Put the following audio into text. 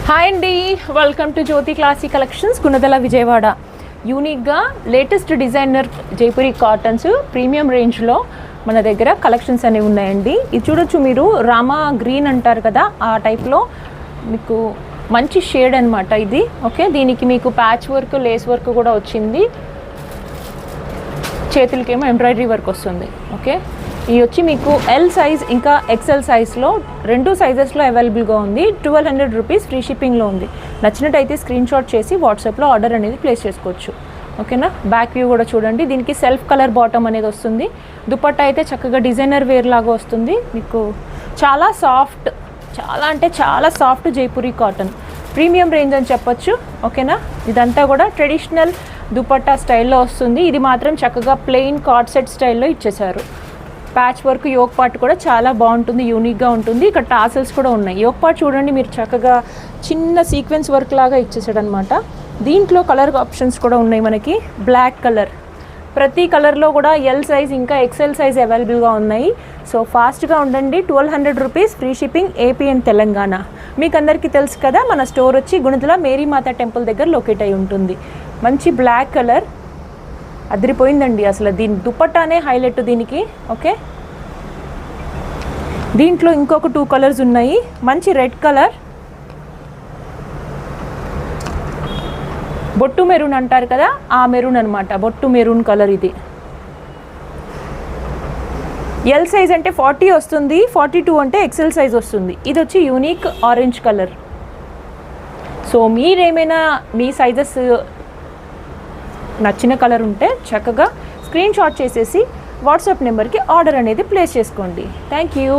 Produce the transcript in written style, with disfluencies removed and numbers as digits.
Hi అండి, welcome to Jyothi classy collections, Gunadala, Vijayawada. యూనిక్గా latest designer Jaipuri cottons premium రేంజ్లో మన దగ్గర కలెక్షన్స్ అనేవి ఉన్నాయండి. ఇది చూడొచ్చు మీరు, రామా గ్రీన్ అంటారు కదా, ఆ టైప్లో మీకు మంచి షేడ్ అనమాట ఇది. ఓకే, దీనికి మీకు ప్యాచ్ వర్క్, లేస్ వర్క్ కూడా వచ్చింది. చేతులకేమో ఎంబ్రాయిడరీ వర్క్ వస్తుంది. ఓకే, ఇది వచ్చి మీకు ఎల్ సైజ్ ఇంకా ఎక్సెల్ సైజ్లో రెండు సైజెస్లో అవైలబుల్గా ఉంది. 1200 రూపీస్ ఫ్రీ షిప్పింగ్లో ఉంది. నచ్చినట్టయితే స్క్రీన్ షాట్ చేసి వాట్సాప్లో ఆర్డర్ అనేది ప్లేస్ చేసుకోవచ్చు. ఓకేనా, బ్యాక్ వ్యూ కూడా చూడండి. దీనికి సెల్ఫ్ కలర్ బాటమ్ అనేది వస్తుంది. దుపట్టా అయితే చక్కగా డిజైనర్ వేర్ లాగా వస్తుంది. మీకు చాలా సాఫ్ట్, చాలా అంటే చాలా soft Jaipuri cotton premium range అని చెప్పొచ్చు. ఓకేనా, ఇదంతా కూడా ట్రెడిషనల్ దుపట్టా స్టైల్లో వస్తుంది. ఇది మాత్రం చక్కగా ప్లెయిన్ కార్డ్ సెట్ స్టైల్లో ఇచ్చేసారు. ప్యాచ్ వర్క్ యోక్ పార్ట్ కూడా చాలా బాగుంటుంది, యూనిక్గా ఉంటుంది. ఇక్కడ టాసల్స్ కూడా ఉన్నాయి. యోక్ పార్ట్ చూడండి మీరు, చక్కగా చిన్న సీక్వెన్స్ వర్క్ లాగా ఇచ్చేసాడు అనమాట. దీంట్లో కలర్ ఆప్షన్స్ కూడా ఉన్నాయి మనకి. బ్లాక్ కలర్, ప్రతి కలర్లో కూడా ఎల్ సైజ్ ఇంకా ఎక్సెల్ సైజ్ అవైలబుల్గా ఉన్నాయి. సో ఫాస్ట్గా ఉండండి. 1200 rupees free shipping, AP and Telangana. మీకు అందరికీ తెలుసు కదా, మన స్టోర్ వచ్చి గుణదల మేరీమాత టెంపుల్ దగ్గర లొకేట్ అయి ఉంటుంది. మంచి బ్లాక్ కలర్ అదిరిపోయిందండి అసలు. దీని దుపట్టానే హైలైట్ దీనికి. ఓకే, దీంట్లో ఇంకొక 2 కలర్స్ ఉన్నాయి. మంచి రెడ్ కలర్, బొట్టు మెరూన్ అంటారు కదా, ఆ మెరూన్ అనమాట. బొట్టు మెరూన్ కలర్ ఇది. ఎల్ సైజ్ అంటే 40 వస్తుంది, 42 అంటే ఎక్సెల్ సైజ్ వస్తుంది. ఇది వచ్చి యూనిక్ ఆరెంజ్ కలర్. సో మీరేమైనా మీ సైజెస్ నచ్చిన కలర్ ఉంటే చక్కగా స్క్రీన్ షాట్ చేసేసి వాట్సాప్ నెంబర్కి ఆర్డర్ అనేది ప్లేస్ చేసుకోండి. Thank you.